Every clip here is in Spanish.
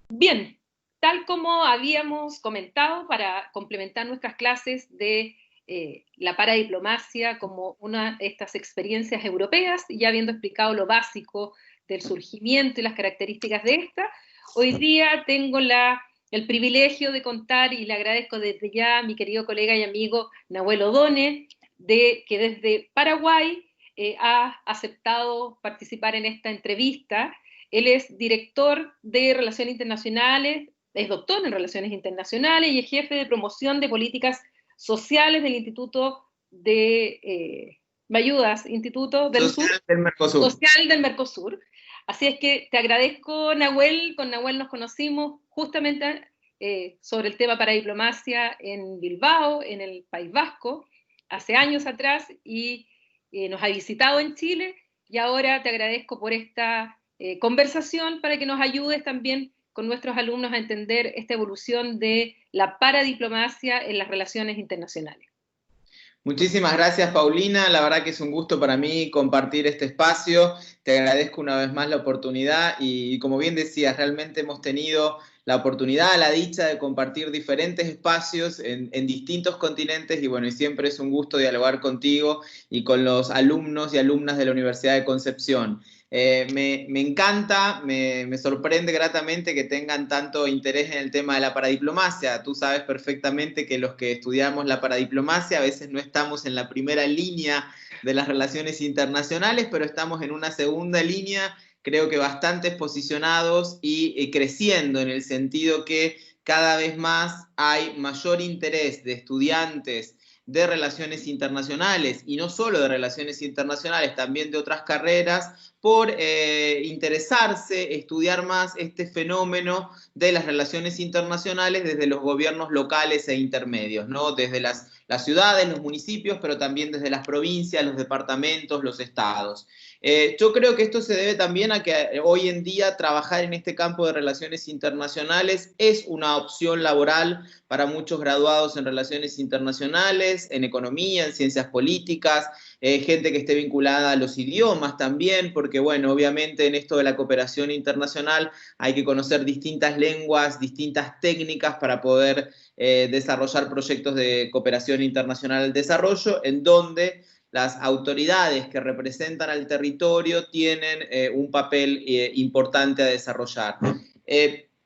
Bien, tal como habíamos comentado, para complementar nuestras clases de la paradiplomacia como una de estas experiencias europeas, ya habiendo explicado lo básico del surgimiento y las características de esta, hoy día tengo el privilegio de contar, y le agradezco desde ya a mi querido colega y amigo Nahuel Odone, que desde Paraguay ha aceptado participar en esta entrevista. Él es director de Relaciones Internacionales, es doctor en Relaciones Internacionales y es jefe de promoción de políticas sociales del Instituto ¿me ayudas? Instituto del Sur, Social del Mercosur. Social del Mercosur. Así es que te agradezco, Nahuel. Con Nahuel nos conocimos justamente sobre el tema para diplomacia en Bilbao, en el País Vasco, hace años atrás, y nos ha visitado en Chile, y ahora te agradezco por esta conversación para que nos ayudes también con nuestros alumnos a entender esta evolución de la paradiplomacia en las relaciones internacionales. Muchísimas gracias, Paulina. La verdad que es un gusto para mí compartir este espacio. Te agradezco una vez más la oportunidad y como bien decías, realmente hemos tenido la oportunidad, la dicha de compartir diferentes espacios en distintos continentes y bueno, y siempre es un gusto dialogar contigo y con los alumnos y alumnas de la Universidad de Concepción. Me encanta, me sorprende gratamente que tengan tanto interés en el tema de la paradiplomacia. Tú sabes perfectamente que los que estudiamos la paradiplomacia a veces no estamos en la primera línea de las relaciones internacionales, pero estamos en una segunda línea, creo que bastante posicionados y creciendo en el sentido que cada vez más hay mayor interés de estudiantes de relaciones internacionales y no solo de relaciones internacionales, también de otras carreras, por interesarse, estudiar más este fenómeno de las relaciones internacionales desde los gobiernos locales e intermedios, ¿no? Desde las ciudades, los municipios, pero también desde las provincias, los departamentos, los estados. Yo creo que esto se debe también a que hoy en día trabajar en este campo de relaciones internacionales es una opción laboral para muchos graduados en relaciones internacionales, en economía, en ciencias políticas, gente que esté vinculada a los idiomas también, porque bueno, obviamente en esto de la cooperación internacional hay que conocer distintas lenguas, distintas técnicas para poder desarrollar proyectos de cooperación internacional al desarrollo, en donde las autoridades que representan al territorio tienen un papel importante a desarrollar.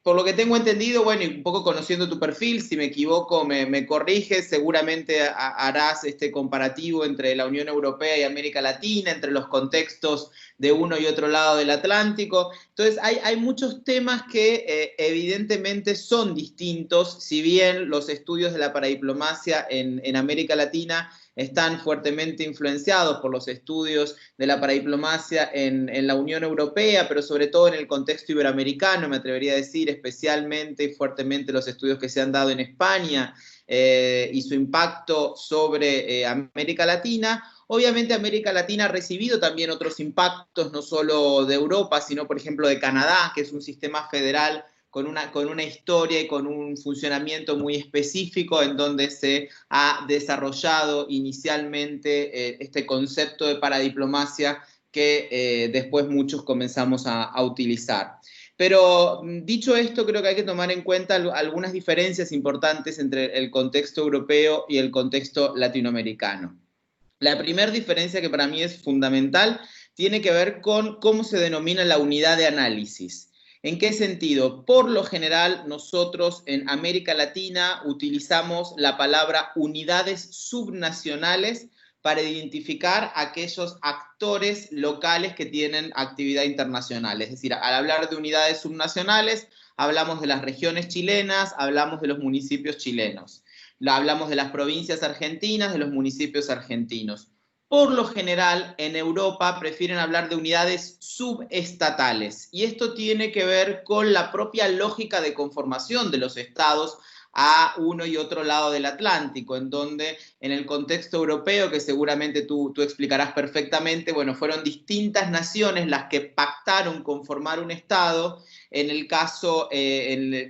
Por lo que tengo entendido, bueno, y un poco conociendo tu perfil, si me equivoco me corriges, seguramente harás este comparativo entre la Unión Europea y América Latina, entre los contextos de uno y otro lado del Atlántico. Entonces hay muchos temas que evidentemente son distintos, si bien los estudios de la paradiplomacia en América Latina están fuertemente influenciados por los estudios de la paradiplomacia en la Unión Europea, pero sobre todo en el contexto iberoamericano, me atrevería a decir, especialmente y fuertemente los estudios que se han dado en España y su impacto sobre América Latina. Obviamente América Latina ha recibido también otros impactos, no solo de Europa, sino por ejemplo de Canadá, que es un sistema federal con una historia y con un funcionamiento muy específico en donde se ha desarrollado inicialmente este concepto de paradiplomacia que después muchos comenzamos a utilizar. Pero dicho esto, creo que hay que tomar en cuenta algunas diferencias importantes entre el contexto europeo y el contexto latinoamericano. La primera diferencia que para mí es fundamental tiene que ver con cómo se denomina la unidad de análisis. ¿En qué sentido? Por lo general, nosotros en América Latina utilizamos la palabra unidades subnacionales para identificar aquellos actores locales que tienen actividad internacional. Es decir, al hablar de unidades subnacionales, hablamos de las regiones chilenas, hablamos de los municipios chilenos. Hablamos de las provincias argentinas, de los municipios argentinos. Por lo general, en Europa prefieren hablar de unidades subestatales y esto tiene que ver con la propia lógica de conformación de los estados a uno y otro lado del Atlántico, en donde en el contexto europeo, que seguramente tú explicarás perfectamente, bueno, fueron distintas naciones las que pactaron conformar un estado. En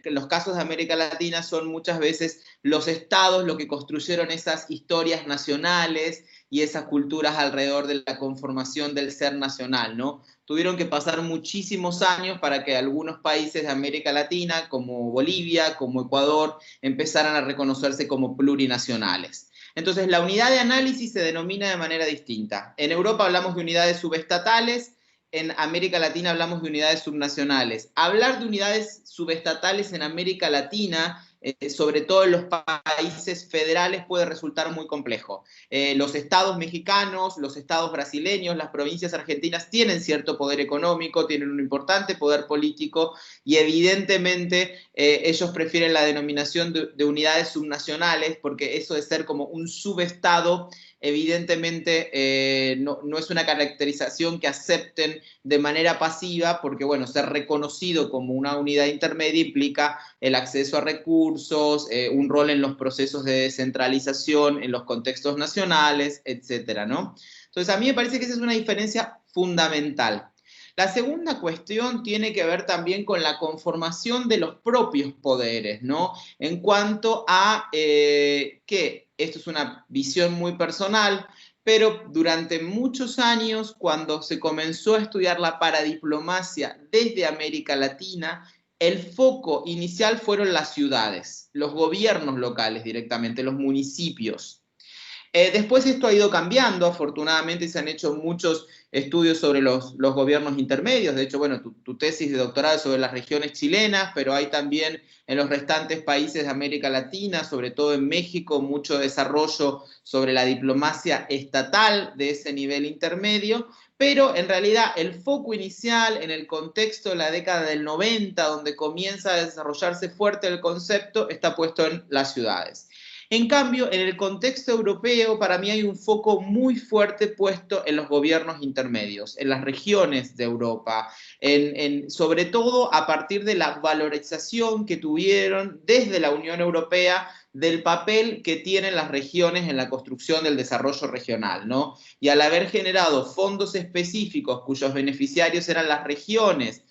los casos de América Latina son muchas veces los estados los que construyeron esas historias nacionales y esas culturas alrededor de la conformación del ser nacional, ¿no? Tuvieron que pasar muchísimos años para que algunos países de América Latina, como Bolivia, como Ecuador, empezaran a reconocerse como plurinacionales. Entonces, la unidad de análisis se denomina de manera distinta. En Europa hablamos de unidades subestatales, en América Latina hablamos de unidades subnacionales. Hablar de unidades subestatales en América Latina, sobre todo en los países federales, puede resultar muy complejo. Los estados mexicanos, los estados brasileños, las provincias argentinas tienen cierto poder económico, tienen un importante poder político y evidentemente ellos prefieren la denominación de unidades subnacionales porque eso de ser como un subestado evidentemente no es una caracterización que acepten de manera pasiva porque, bueno, ser reconocido como una unidad intermedia implica el acceso a recursos, un rol en los procesos de descentralización, en los contextos nacionales, etcétera, ¿no? Entonces, a mí me parece que esa es una diferencia fundamental. La segunda cuestión tiene que ver también con la conformación de los propios poderes, ¿no? En cuanto a que esto es una visión muy personal, pero durante muchos años, cuando se comenzó a estudiar la paradiplomacia desde América Latina, el foco inicial fueron las ciudades, los gobiernos locales directamente, los municipios. Después esto ha ido cambiando, afortunadamente se han hecho muchos estudios sobre los gobiernos intermedios, de hecho, bueno, tu tesis de doctorado es sobre las regiones chilenas, pero hay también en los restantes países de América Latina, sobre todo en México, mucho desarrollo sobre la diplomacia estatal de ese nivel intermedio, pero en realidad el foco inicial en el contexto de la década del 90, donde comienza a desarrollarse fuerte el concepto, está puesto en las ciudades. En cambio, en el contexto europeo, para mí hay un foco muy fuerte puesto en los gobiernos intermedios, en las regiones de Europa, sobre todo a partir de la valorización que tuvieron desde la Unión Europea del papel que tienen las regiones en la construcción del desarrollo regional, ¿no? Y al haber generado fondos específicos cuyos beneficiarios eran las regiones,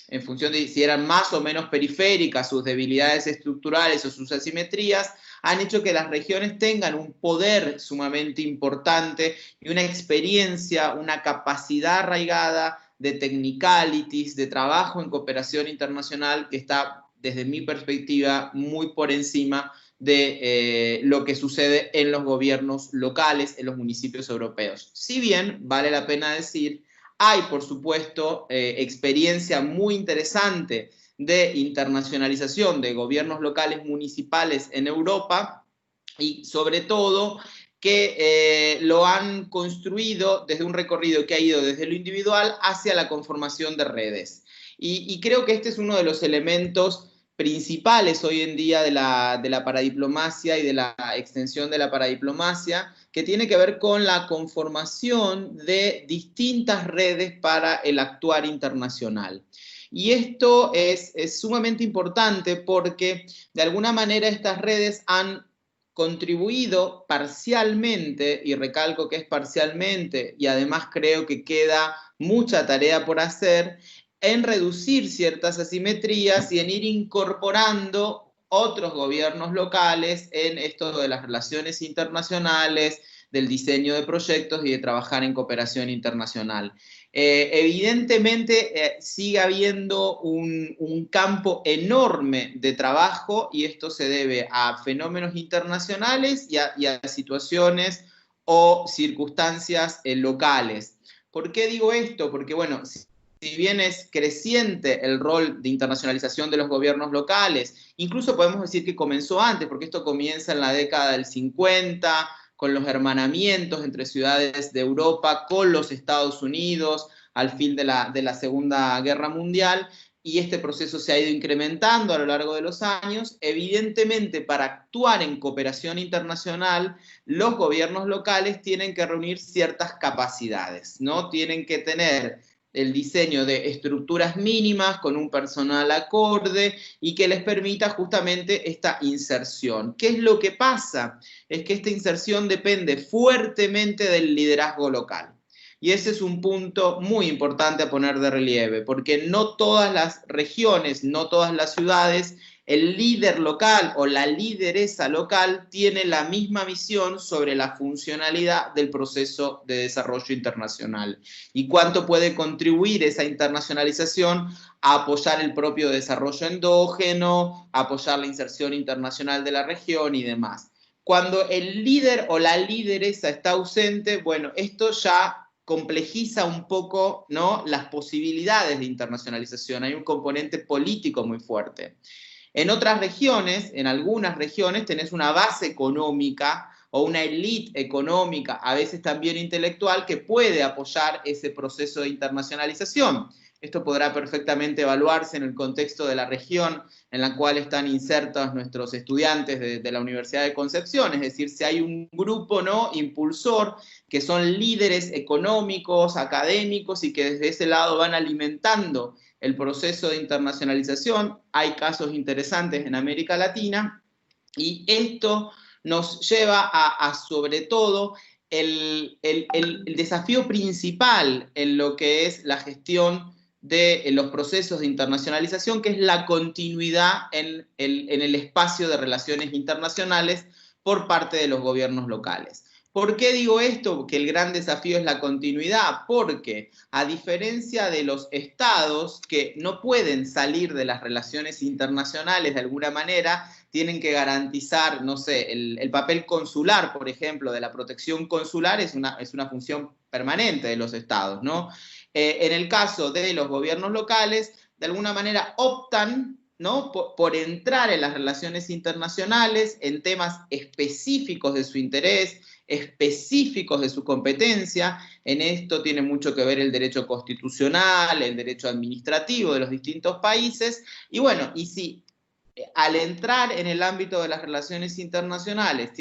en función de si eran más o menos periféricas, sus debilidades estructurales o sus asimetrías, han hecho que las regiones tengan un poder sumamente importante y una experiencia, una capacidad arraigada de technicalities, de trabajo en cooperación internacional que está, desde mi perspectiva, muy por encima de lo que sucede en los gobiernos locales, en los municipios europeos. Si bien, vale la pena decir, hay, por supuesto, experiencia muy interesante de internacionalización de gobiernos locales municipales en Europa y sobre todo que lo han construido desde un recorrido que ha ido desde lo individual hacia la conformación de redes. Y creo que este es uno de los elementos principales hoy en día de la paradiplomacia y de la extensión de la paradiplomacia, que tiene que ver con la conformación de distintas redes para el actuar internacional. Y esto es sumamente importante porque de alguna manera estas redes han contribuido parcialmente, y recalco que es parcialmente, y además creo que queda mucha tarea por hacer, en reducir ciertas asimetrías y en ir incorporando otros gobiernos locales en esto de las relaciones internacionales, del diseño de proyectos y de trabajar en cooperación internacional. Evidentemente sigue habiendo un campo enorme de trabajo y esto se debe a fenómenos internacionales y a situaciones o circunstancias locales. ¿Por qué digo esto? Porque, bueno, si bien es creciente el rol de internacionalización de los gobiernos locales, incluso podemos decir que comenzó antes, porque esto comienza en la década del 50, con los hermanamientos entre ciudades de Europa con los Estados Unidos al fin de la Segunda Guerra Mundial, y este proceso se ha ido incrementando a lo largo de los años. Evidentemente, para actuar en cooperación internacional, los gobiernos locales tienen que reunir ciertas capacidades, ¿no? Tienen que tener el diseño de estructuras mínimas con un personal acorde y que les permita justamente esta inserción. ¿Qué es lo que pasa? Es que esta inserción depende fuertemente del liderazgo local. Y ese es un punto muy importante a poner de relieve, porque no todas las regiones, no todas las ciudades el líder local o la lideresa local tiene la misma visión sobre la funcionalidad del proceso de desarrollo internacional y cuánto puede contribuir esa internacionalización a apoyar el propio desarrollo endógeno, a apoyar la inserción internacional de la región y demás. Cuando el líder o la lideresa está ausente, bueno, esto ya complejiza un poco, ¿no?, las posibilidades de internacionalización. Hay un componente político muy fuerte. En otras regiones, en algunas regiones, tenés una base económica o una élite económica, a veces también intelectual, que puede apoyar ese proceso de internacionalización. Esto podrá perfectamente evaluarse en el contexto de la región en la cual están insertos nuestros estudiantes de la Universidad de Concepción, es decir, si hay un grupo, ¿no?, impulsor, que son líderes económicos, académicos, y que desde ese lado van alimentando el proceso de internacionalización. Hay casos interesantes en América Latina, y esto nos lleva a sobre todo, el desafío principal en lo que es la gestión de los procesos de internacionalización, que es la continuidad en el espacio de relaciones internacionales por parte de los gobiernos locales. ¿Por qué digo esto? Que el gran desafío es la continuidad, porque a diferencia de los estados que no pueden salir de las relaciones internacionales de alguna manera, tienen que garantizar, no sé, el papel consular, por ejemplo, de la protección consular es una función permanente de los estados, ¿no? En el caso de los gobiernos locales, de alguna manera optan, ¿no?, por entrar en las relaciones internacionales en temas específicos de su interés, específicos de su competencia. En esto tiene mucho que ver el derecho constitucional, el derecho administrativo de los distintos países, y bueno, y si al entrar en el ámbito de las relaciones internacionales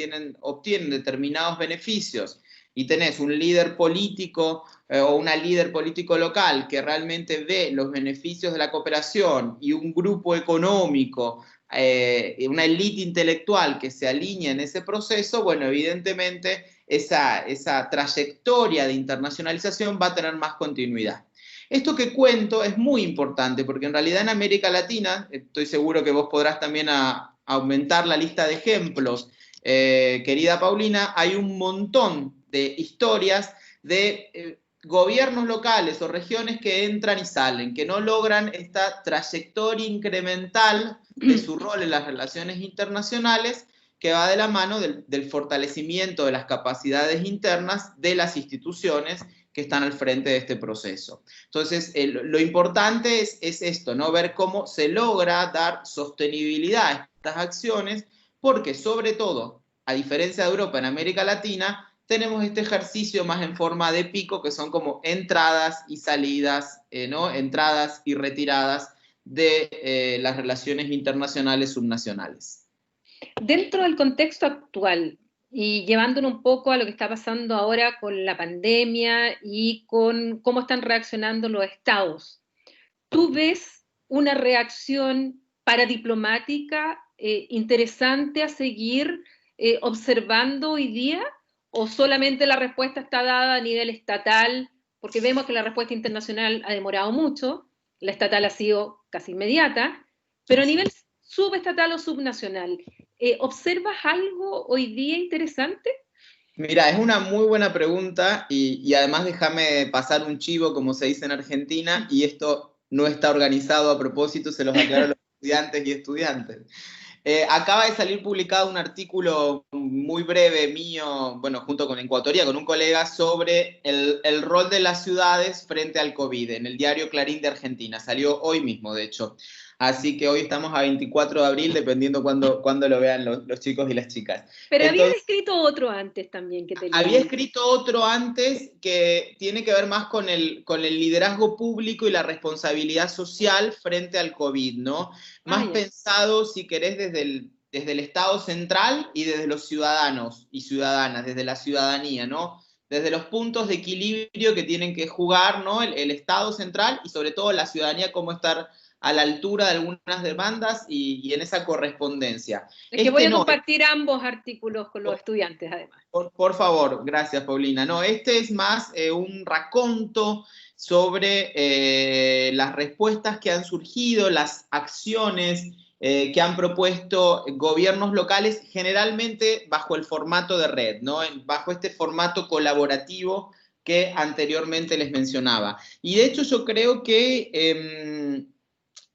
obtienen determinados beneficios y tenés un líder político o una líder político local que realmente ve los beneficios de la cooperación y un grupo económico, una élite intelectual que se alinea en ese proceso, bueno, evidentemente esa trayectoria de internacionalización va a tener más continuidad. Esto que cuento es muy importante porque en realidad en América Latina, estoy seguro que vos podrás también aumentar la lista de ejemplos, querida Paulina, hay un montón de historias de gobiernos locales o regiones que entran y salen, que no logran esta trayectoria incremental de su rol en las relaciones internacionales, que va de la mano del fortalecimiento de las capacidades internas de las instituciones que están al frente de este proceso. Entonces, lo importante es esto, ¿no? Ver cómo se logra dar sostenibilidad a estas acciones, porque sobre todo, a diferencia de Europa, en América Latina, tenemos este ejercicio más en forma de pico, que son como entradas y salidas, ¿no?, entradas y retiradas de las relaciones internacionales subnacionales. Dentro del contexto actual, y llevándolo un poco a lo que está pasando ahora con la pandemia y con cómo están reaccionando los estados, ¿tú ves una reacción paradiplomática interesante a seguir observando hoy día? ¿O solamente la respuesta está dada a nivel estatal? Porque vemos que la respuesta internacional ha demorado mucho, la estatal ha sido casi inmediata, pero a nivel subestatal o subnacional, ¿observas algo hoy día interesante? Mira, es una muy buena pregunta y además déjame pasar un chivo, como se dice en Argentina, y esto no está organizado a propósito, se los aclaro a los estudiantes y estudiantes. Acaba de salir publicado un artículo muy breve mío, bueno, junto con Ecuatoria, con un colega, sobre el rol de las ciudades frente al COVID, en el diario Clarín de Argentina. Salió hoy mismo, de hecho. Así que hoy estamos a 24 de abril, dependiendo cuándo lo vean los chicos y las chicas. Pero habías Entonces, escrito otro antes también que te había leí. escrito otro antes que tiene que ver más con el liderazgo público y la responsabilidad social frente al COVID, ¿no? Más pensado, si querés, desde el Estado central y desde los ciudadanos y ciudadanas, desde la ciudadanía, ¿no? Desde los puntos de equilibrio que tienen que jugar, ¿no?, el Estado central y sobre todo la ciudadanía, cómo estar a la altura de algunas demandas y en esa correspondencia. Es que voy a compartir ambos artículos con los estudiantes, además. Por favor, gracias, Paulina. No, este es más un raconto sobre las respuestas que han surgido, las acciones que han propuesto gobiernos locales, generalmente bajo el formato de red, ¿no? Bajo este formato colaborativo que anteriormente les mencionaba. Y de hecho yo creo que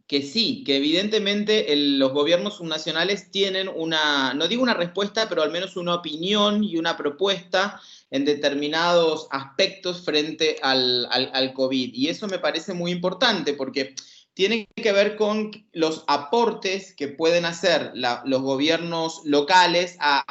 sí, que evidentemente los gobiernos subnacionales tienen una, no digo una respuesta, pero al menos una opinión y una propuesta en determinados aspectos frente al COVID. Y eso me parece muy importante porque tiene que ver con los aportes que pueden hacer los gobiernos locales a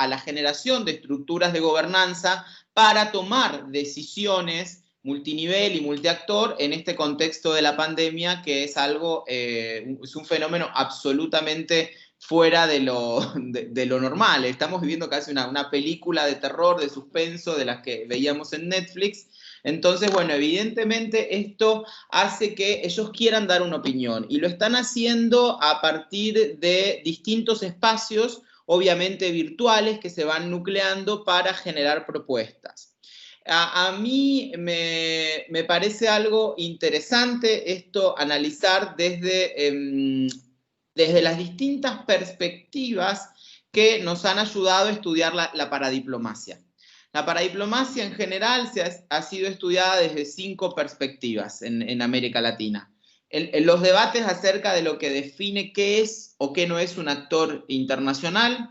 la generación de estructuras de gobernanza para tomar decisiones multinivel y multiactor en este contexto de la pandemia, que es algo, es un fenómeno absolutamente fuera de lo normal. Estamos viviendo casi una película de terror, de suspenso, de las que veíamos en Netflix. Entonces, bueno, evidentemente esto hace que ellos quieran dar una opinión y lo están haciendo a partir de distintos espacios, obviamente virtuales, que se van nucleando para generar propuestas. A mí me parece algo interesante esto, analizar desde las distintas perspectivas que nos han ayudado a estudiar la paradiplomacia. La paradiplomacia en general ha sido estudiada desde 5 perspectivas en América Latina. Los debates acerca de lo que define qué es o qué no es un actor internacional,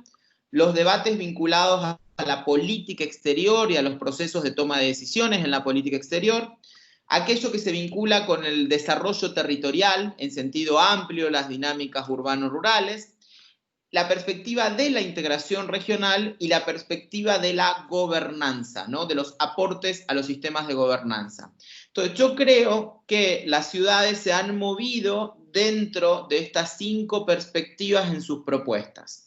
los debates vinculados a la política exterior y a los procesos de toma de decisiones en la política exterior, aquello que se vincula con el desarrollo territorial en sentido amplio, las dinámicas urbano-rurales, la perspectiva de la integración regional y la perspectiva de la gobernanza, ¿no? De los aportes a los sistemas de gobernanza. Entonces, yo creo que las ciudades se han movido dentro de estas 5 perspectivas en sus propuestas.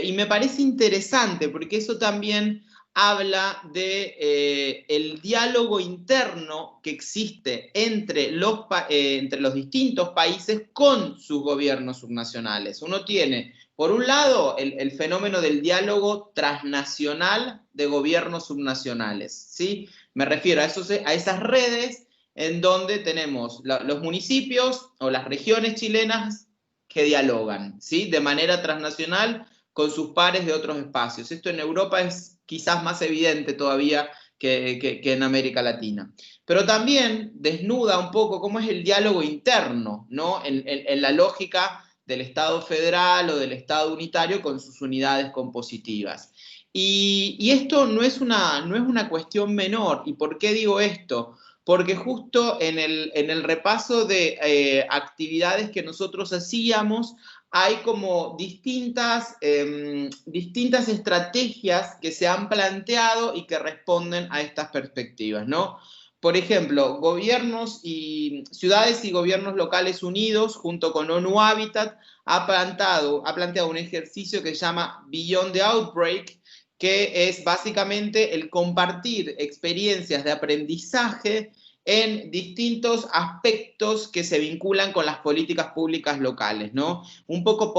Y me parece interesante porque eso también habla de el diálogo interno que existe entre los distintos países con sus gobiernos subnacionales. Uno tiene, por un lado, el fenómeno del diálogo transnacional de gobiernos subnacionales, ¿sí? Me refiero a esas redes en donde tenemos los municipios o las regiones chilenas que dialogan, ¿sí? De manera transnacional con sus pares de otros espacios. Esto en Europa es quizás más evidente todavía que en América Latina. Pero también desnuda un poco cómo es el diálogo interno, ¿no? En la lógica del Estado federal o del Estado unitario con sus unidades compositivas. Y esto no es una cuestión menor. ¿Y por qué digo esto? Porque justo en el repaso de actividades que nosotros hacíamos, hay como distintas estrategias que se han planteado y que responden a estas perspectivas, ¿no? Por ejemplo, ciudades y gobiernos locales unidos, junto con ONU Habitat, ha planteado un ejercicio que se llama Beyond the Outbreak, que es básicamente el compartir experiencias de aprendizaje en distintos aspectos que se vinculan con las políticas públicas locales, ¿no? Un poco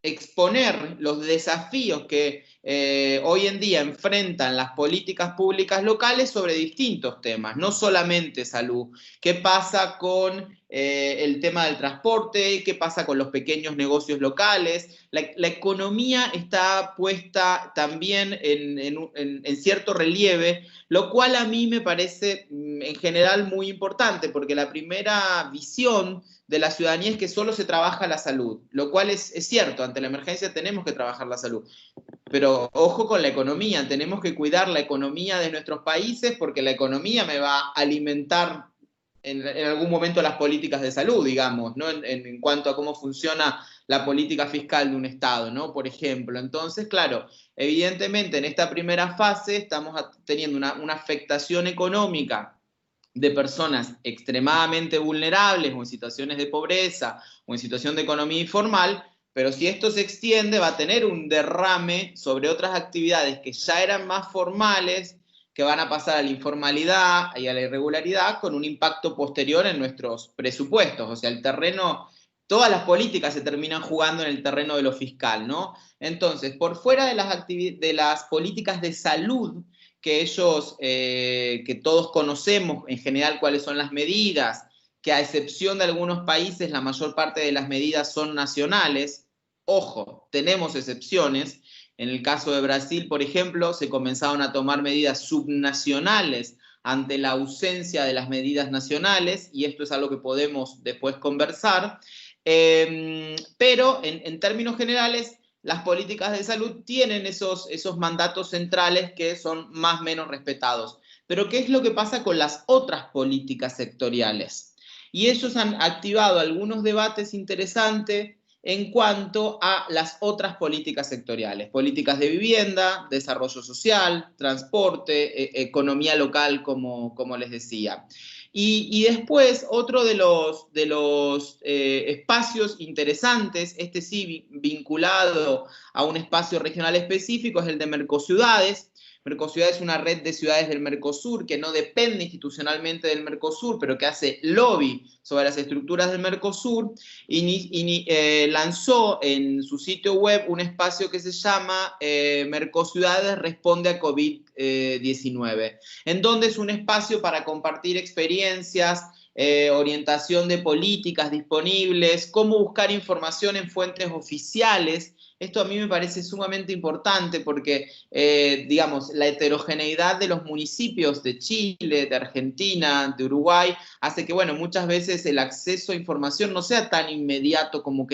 exponer los desafíos que hoy en día enfrentan las políticas públicas locales sobre distintos temas, no solamente salud. ¿Qué pasa con el tema del transporte? ¿Qué pasa con los pequeños negocios locales? La economía está puesta también en cierto relieve, lo cual a mí me parece en general muy importante, porque la primera visión de la ciudadanía es que solo se trabaja la salud, lo cual es cierto, ante la emergencia tenemos que trabajar la salud. Pero ojo con la economía, tenemos que cuidar la economía de nuestros países porque la economía me va a alimentar en algún momento las políticas de salud, digamos, ¿no? En cuanto a cómo funciona la política fiscal de un Estado, ¿no? Por ejemplo. Entonces, claro, evidentemente en esta primera fase estamos teniendo una afectación económica de personas extremadamente vulnerables o en situaciones de pobreza o en situación de economía informal, pero si esto se extiende va a tener un derrame sobre otras actividades que ya eran más formales, que van a pasar a la informalidad y a la irregularidad con un impacto posterior en nuestros presupuestos. O sea, el terreno, todas las políticas se terminan jugando en el terreno de lo fiscal, ¿no? Entonces, por fuera de las políticas de salud, que todos conocemos en general cuáles son las medidas, que a excepción de algunos países, la mayor parte de las medidas son nacionales. Ojo, tenemos excepciones. En el caso de Brasil, por ejemplo, se comenzaron a tomar medidas subnacionales ante la ausencia de las medidas nacionales, y esto es algo que podemos después conversar. Pero en términos generales, las políticas de salud tienen esos mandatos centrales que son más o menos respetados. Pero ¿qué es lo que pasa con las otras políticas sectoriales? Y ellos han activado algunos debates interesantes en cuanto a las otras políticas sectoriales, políticas de vivienda, desarrollo social, transporte, economía local, como les decía. Y después, otro de los espacios interesantes, este sí vinculado a un espacio regional específico, es el de Mercociudades. Mercosur es una red de ciudades del Mercosur que no depende institucionalmente del Mercosur, pero que hace lobby sobre las estructuras del Mercosur y lanzó en su sitio web un espacio que se llama Mercociudades Responde a COVID-19, en donde es un espacio para compartir experiencias, orientación de políticas disponibles, cómo buscar información en fuentes oficiales. Esto a mí me parece sumamente importante porque, digamos, la heterogeneidad de los municipios de Chile, de Argentina, de Uruguay, hace que, bueno, muchas veces el acceso a información no sea tan inmediato como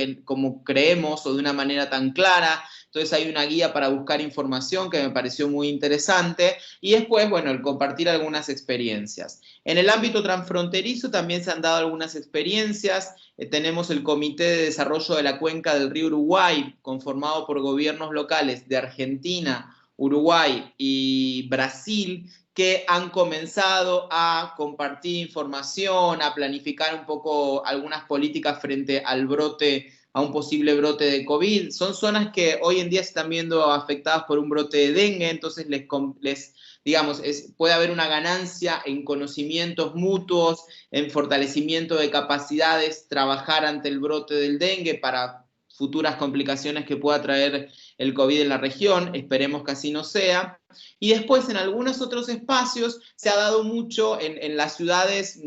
creemos o de una manera tan clara. Entonces hay una guía para buscar información que me pareció muy interesante. Y después, bueno, el compartir algunas experiencias. En el ámbito transfronterizo también se han dado algunas experiencias. Tenemos el Comité de Desarrollo de la Cuenca del Río Uruguay, conformado por gobiernos locales de Argentina, Uruguay y Brasil, que han comenzado a compartir información, a planificar un poco algunas políticas frente al brote, a un posible brote de COVID. Son zonas que hoy en día se están viendo afectadas por un brote de dengue, entonces digamos, puede haber una ganancia en conocimientos mutuos, en fortalecimiento de capacidades, trabajar ante el brote del dengue para futuras complicaciones que pueda traer el COVID en la región. Esperemos que así no sea. Y después, en algunos otros espacios, se ha dado mucho en las ciudades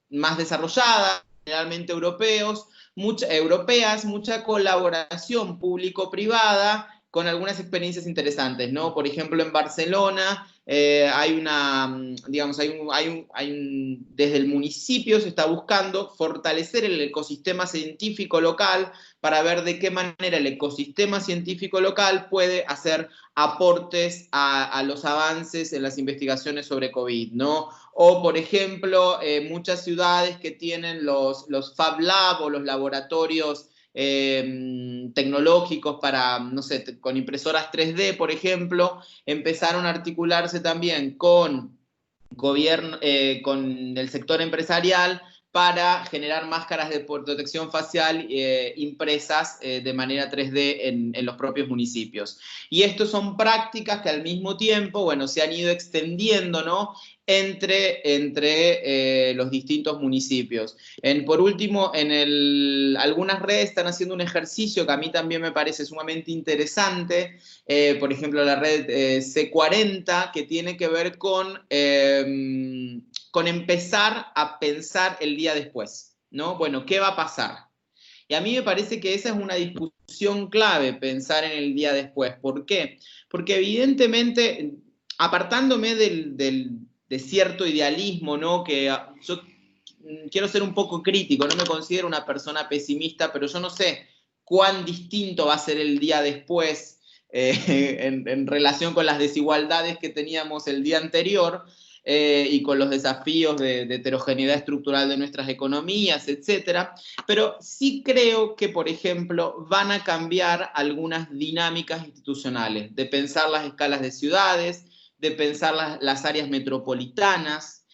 más desarrolladas, generalmente europeas, mucha colaboración público-privada con algunas experiencias interesantes, ¿no? Por ejemplo, en Barcelona desde el municipio se está buscando fortalecer el ecosistema científico local para ver de qué manera el ecosistema científico local puede hacer aportes a los avances en las investigaciones sobre COVID, ¿no? O, por ejemplo, muchas ciudades que tienen los Fab Lab o los laboratorios tecnológicos para, no sé, con impresoras 3D, por ejemplo, empezaron a articularse también con el sector empresarial para generar máscaras de protección facial impresas de manera 3D en los propios municipios. Y estas son prácticas que al mismo tiempo, bueno, se han ido extendiendo, ¿no?, entre los distintos municipios. Por último, algunas redes están haciendo un ejercicio que a mí también me parece sumamente interesante, por ejemplo, la red C40, que tiene que ver con empezar a pensar el día después, ¿no? Bueno, ¿qué va a pasar? Y a mí me parece que esa es una discusión clave, pensar en el día después. ¿Por qué? Porque evidentemente, apartándome de cierto idealismo, ¿no?, que yo quiero ser un poco crítico, no me considero una persona pesimista, pero yo no sé cuán distinto va a ser el día después en relación con las desigualdades que teníamos el día anterior y con los desafíos de heterogeneidad estructural de nuestras economías, etcétera. Pero sí creo que, por ejemplo, van a cambiar algunas dinámicas institucionales, de pensar las escalas de ciudades, de pensar las áreas metropolitanas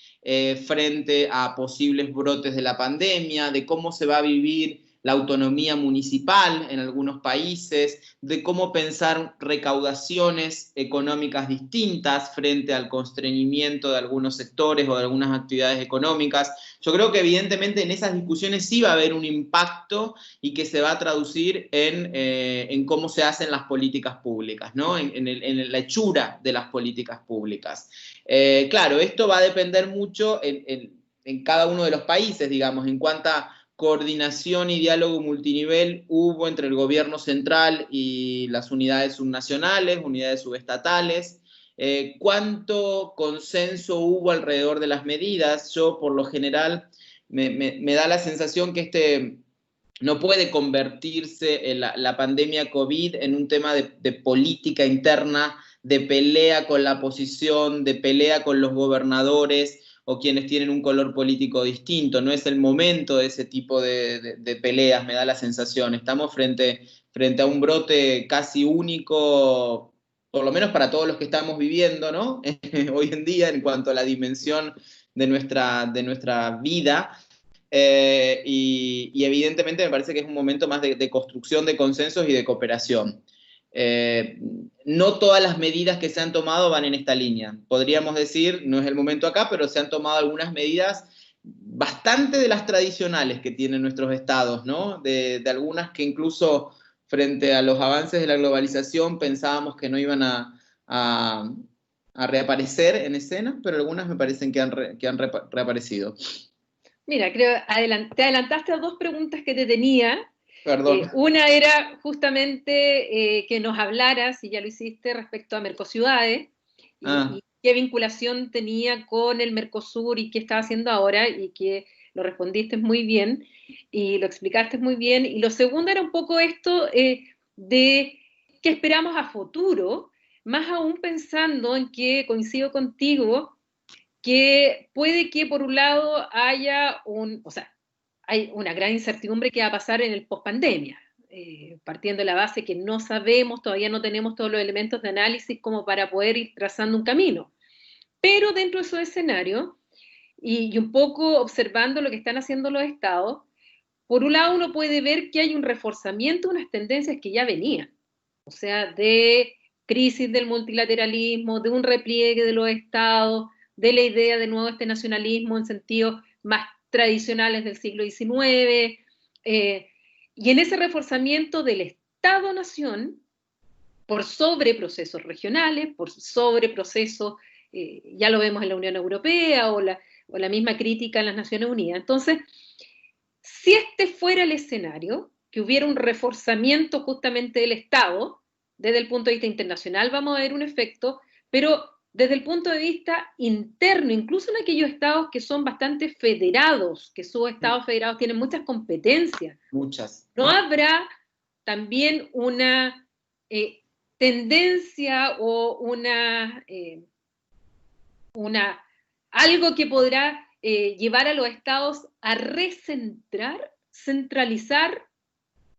frente a posibles brotes de la pandemia, de cómo se va a vivir la autonomía municipal en algunos países, de cómo pensar recaudaciones económicas distintas frente al constreñimiento de algunos sectores o de algunas actividades económicas. Yo creo que evidentemente en esas discusiones sí va a haber un impacto y que se va a traducir en cómo se hacen las políticas públicas, ¿no?, en la hechura de las políticas públicas. Claro, esto va a depender mucho en cada uno de los países, digamos, en cuánta coordinación y diálogo multinivel hubo entre el gobierno central y las unidades subnacionales, unidades subestatales, cuánto consenso hubo alrededor de las medidas. Yo, por lo general, me da la sensación que no puede convertirse la pandemia COVID en un tema de política interna, de pelea con la oposición, de pelea con los gobernadores o quienes tienen un color político distinto. No es el momento de ese tipo de peleas, me da la sensación. Estamos frente a un brote casi único, por lo menos para todos los que estamos viviendo, ¿no? Hoy en día, en cuanto a la dimensión de nuestra vida. Y evidentemente me parece que es un momento más de construcción de consensos y de cooperación. No todas las medidas que se han tomado van en esta línea. Podríamos decir, no es el momento acá, pero se han tomado algunas medidas bastante de las tradicionales que tienen nuestros estados, ¿no? De algunas que incluso frente a los avances de la globalización pensábamos que no iban a reaparecer en escena, pero algunas me parecen que han reaparecido. Mira, creo te adelantaste a dos preguntas que te tenía. Perdón. Una era justamente que nos hablaras, y ya lo hiciste, respecto a Mercociudades, y qué vinculación tenía con el Mercosur y qué estaba haciendo ahora, y que lo respondiste muy bien, y lo explicaste muy bien. Y lo segundo era un poco esto de qué esperamos a futuro, más aún pensando en que, coincido contigo, que puede que por un lado haya hay una gran incertidumbre que va a pasar en el pospandemia, partiendo de la base que no sabemos, todavía no tenemos todos los elementos de análisis como para poder ir trazando un camino. Pero dentro de esos escenarios, y un poco observando lo que están haciendo los estados, por un lado uno puede ver que hay un reforzamiento de unas tendencias que ya venían, o sea, de crisis del multilateralismo, de un repliegue de los estados, de la idea de nuevo este nacionalismo en sentidos más tradicionales del siglo XIX, y en ese reforzamiento del Estado-Nación por sobre procesos regionales, por sobre procesos, ya lo vemos en la Unión Europea o la misma crítica en las Naciones Unidas. Entonces, si este fuera el escenario, que hubiera un reforzamiento justamente del Estado, desde el punto de vista internacional vamos a ver un efecto, pero desde el punto de vista interno, incluso en aquellos estados que son bastante federados, que sus estados federados tienen muchas competencias. Muchas. ¿No habrá también una tendencia o algo que podrá llevar a los estados a centralizar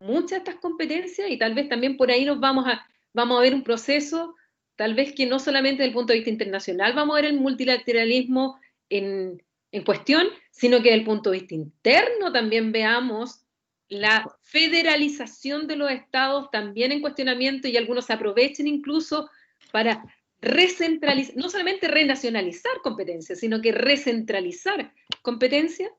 muchas de estas competencias? Y tal vez también por ahí vamos a ver un proceso, tal vez que no solamente desde el punto de vista internacional vamos a ver el multilateralismo en cuestión, sino que desde el punto de vista interno también veamos la federalización de los estados también en cuestionamiento, y algunos se aprovechen incluso para recentralizar, no solamente renacionalizar competencias, sino que recentralizar competencias.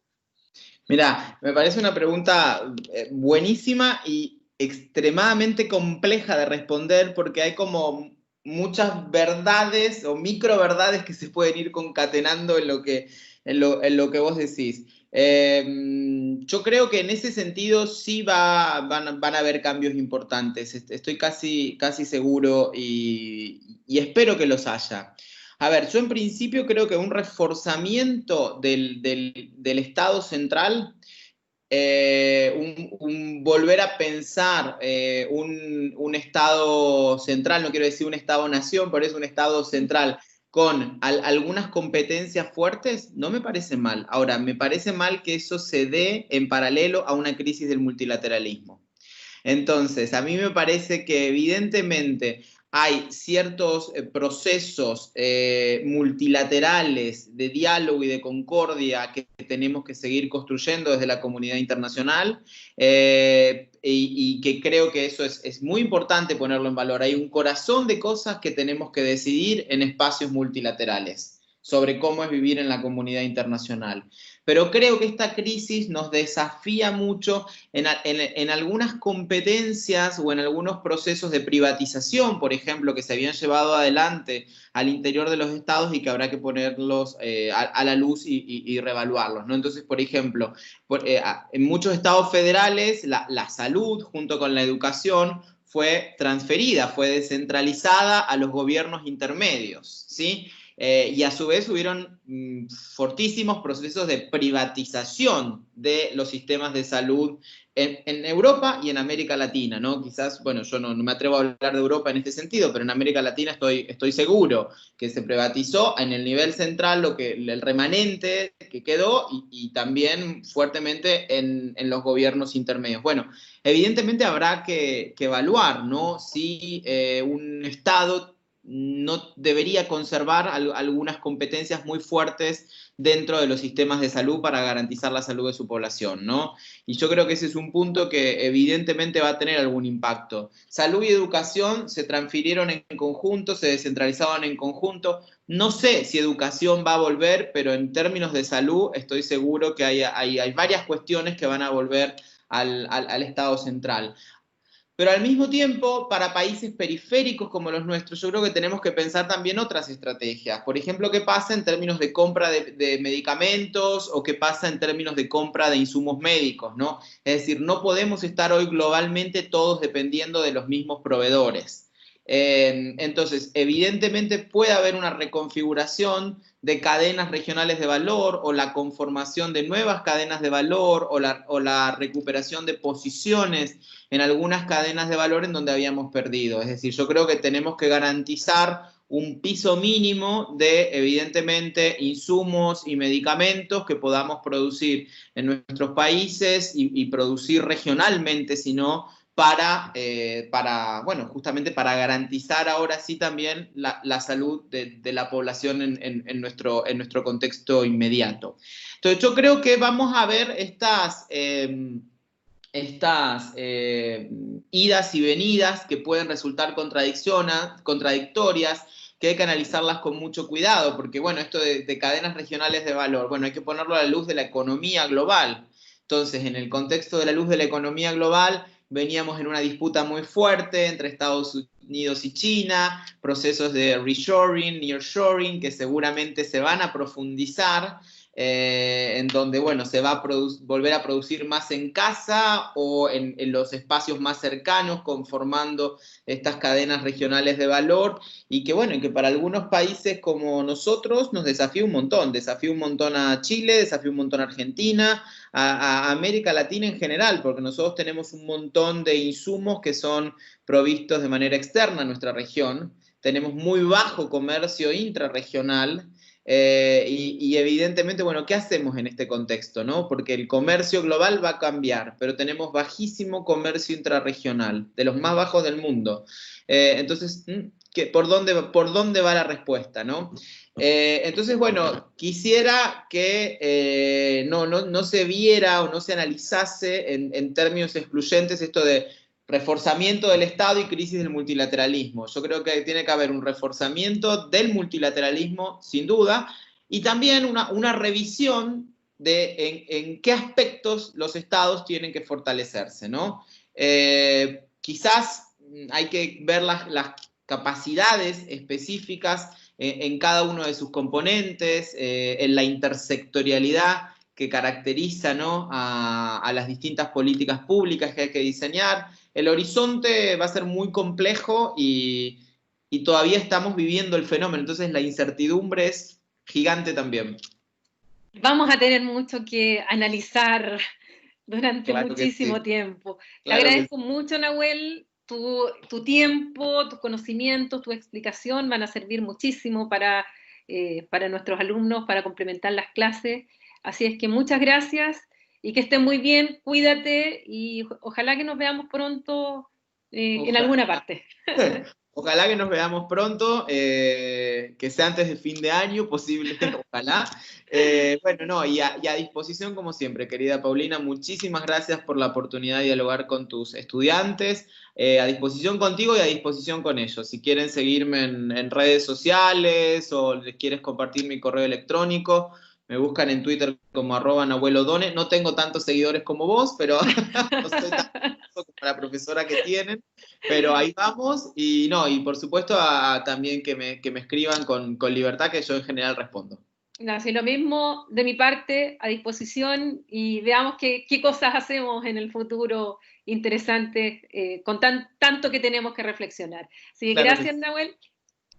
Mira, me parece una pregunta buenísima y extremadamente compleja de responder, porque hay como muchas verdades o micro verdades que se pueden ir concatenando en lo que vos decís. Yo creo que en ese sentido sí van a haber cambios importantes. Estoy casi seguro y espero que los haya. A ver, yo en principio creo que un reforzamiento del Estado central, un volver a pensar un Estado central, no quiero decir un Estado-nación, pero es un Estado central con algunas competencias fuertes, no me parece mal. Ahora, me parece mal que eso se dé en paralelo a una crisis del multilateralismo. Entonces, a mí me parece que evidentemente hay ciertos procesos multilaterales de diálogo y de concordia que tenemos que seguir construyendo desde la comunidad internacional, y que creo que eso es muy importante ponerlo en valor. Hay un corazón de cosas que tenemos que decidir en espacios multilaterales. sobre cómo es vivir en la comunidad internacional. Pero creo que esta crisis nos desafía mucho en algunas competencias o en algunos procesos de privatización, por ejemplo, que se habían llevado adelante al interior de los estados y que habrá que ponerlos a la luz y reevaluarlos, ¿no? Entonces, por ejemplo, en muchos estados federales la salud junto con la educación fue transferida, fue descentralizada a los gobiernos intermedios, ¿sí? Y a su vez hubieron fortísimos procesos de privatización de los sistemas de salud en Europa y en América Latina, ¿no? Quizás, bueno, yo no me atrevo a hablar de Europa en este sentido, pero en América Latina estoy seguro que se privatizó en el nivel central el remanente que quedó y también fuertemente en los gobiernos intermedios. Bueno, evidentemente habrá que evaluar, ¿no? Si un Estado no debería conservar algunas competencias muy fuertes dentro de los sistemas de salud para garantizar la salud de su población, ¿no? Y yo creo que ese es un punto que evidentemente va a tener algún impacto. Salud y educación se transfirieron en conjunto, se descentralizaban en conjunto. No sé si educación va a volver, pero en términos de salud estoy seguro que hay varias cuestiones que van a volver al Estado central. Pero al mismo tiempo, para países periféricos como los nuestros, yo creo que tenemos que pensar también otras estrategias. Por ejemplo, ¿qué pasa en términos de compra de medicamentos o qué pasa en términos de compra de insumos médicos, ¿no? Es decir, no podemos estar hoy globalmente todos dependiendo de los mismos proveedores. Entonces, evidentemente puede haber una reconfiguración de cadenas regionales de valor o la conformación de nuevas cadenas de valor o la recuperación de posiciones en algunas cadenas de valor en donde habíamos perdido. Es decir, yo creo que tenemos que garantizar un piso mínimo de, evidentemente, insumos y medicamentos que podamos producir en nuestros países y producir regionalmente, si no, bueno, justamente para garantizar ahora sí también la salud de la población en nuestro contexto inmediato. Entonces yo creo que vamos a ver estas idas y venidas que pueden resultar contradictorias, que hay que analizarlas con mucho cuidado, porque bueno, esto de cadenas regionales de valor, bueno, hay que ponerlo a la luz de la economía global. Entonces, en el contexto de la luz de la economía global, veníamos en una disputa muy fuerte entre Estados Unidos y China, procesos de reshoring, nearshoring, que seguramente se van a profundizar, en donde, bueno, se va a volver a producir más en casa o en los espacios más cercanos, conformando estas cadenas regionales de valor, y que, bueno, y que para algunos países como nosotros nos desafía un montón a Chile, desafía un montón a Argentina, a América Latina en general, porque nosotros tenemos un montón de insumos que son provistos de manera externa a nuestra región, tenemos muy bajo comercio intrarregional, y evidentemente, bueno, ¿qué hacemos en este contexto, no? Porque el comercio global va a cambiar, pero tenemos bajísimo comercio intrarregional, de los más bajos del mundo. Entonces, ¿por dónde va la respuesta, no? Entonces, bueno, quisiera que no se viera o no se analizase en términos excluyentes esto de reforzamiento del Estado y crisis del multilateralismo. Yo creo que tiene que haber un reforzamiento del multilateralismo, sin duda, y también una revisión de en qué aspectos los Estados tienen que fortalecerse, ¿no? Quizás hay que ver las capacidades específicas en cada uno de sus componentes, en la intersectorialidad que caracteriza, ¿no?, a las distintas políticas públicas que hay que diseñar. El horizonte va a ser muy complejo y todavía estamos viviendo el fenómeno, entonces la incertidumbre es gigante también. Vamos a tener mucho que analizar durante muchísimo tiempo. Te agradezco mucho, Nahuel, tu tiempo, tus conocimientos, tu explicación van a servir muchísimo para nuestros alumnos, para complementar las clases. Así es que muchas gracias y que estén muy bien, cuídate y ojalá que nos veamos pronto en alguna parte. Ojalá que nos veamos pronto, que sea antes de fin de año, posible, ojalá. Bueno, no, y a disposición como siempre, querida Paulina, muchísimas gracias por la oportunidad de dialogar con tus estudiantes, a disposición contigo y a disposición con ellos. Si quieren seguirme en redes sociales o les quieres compartir mi correo electrónico, me buscan en Twitter como @nahuelodone. No tengo tantos seguidores como vos, pero no soy tan famoso como la profesora que tienen. Pero ahí vamos, y no, y por supuesto también que me escriban con libertad, que yo en general respondo. Así lo mismo de mi parte, a disposición, y veamos qué cosas hacemos en el futuro interesantes, con tanto que tenemos que reflexionar. Así que Claro que gracias, sí. Nahuel.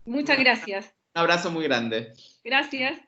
Muchas Bueno, gracias. un abrazo muy grande. Gracias.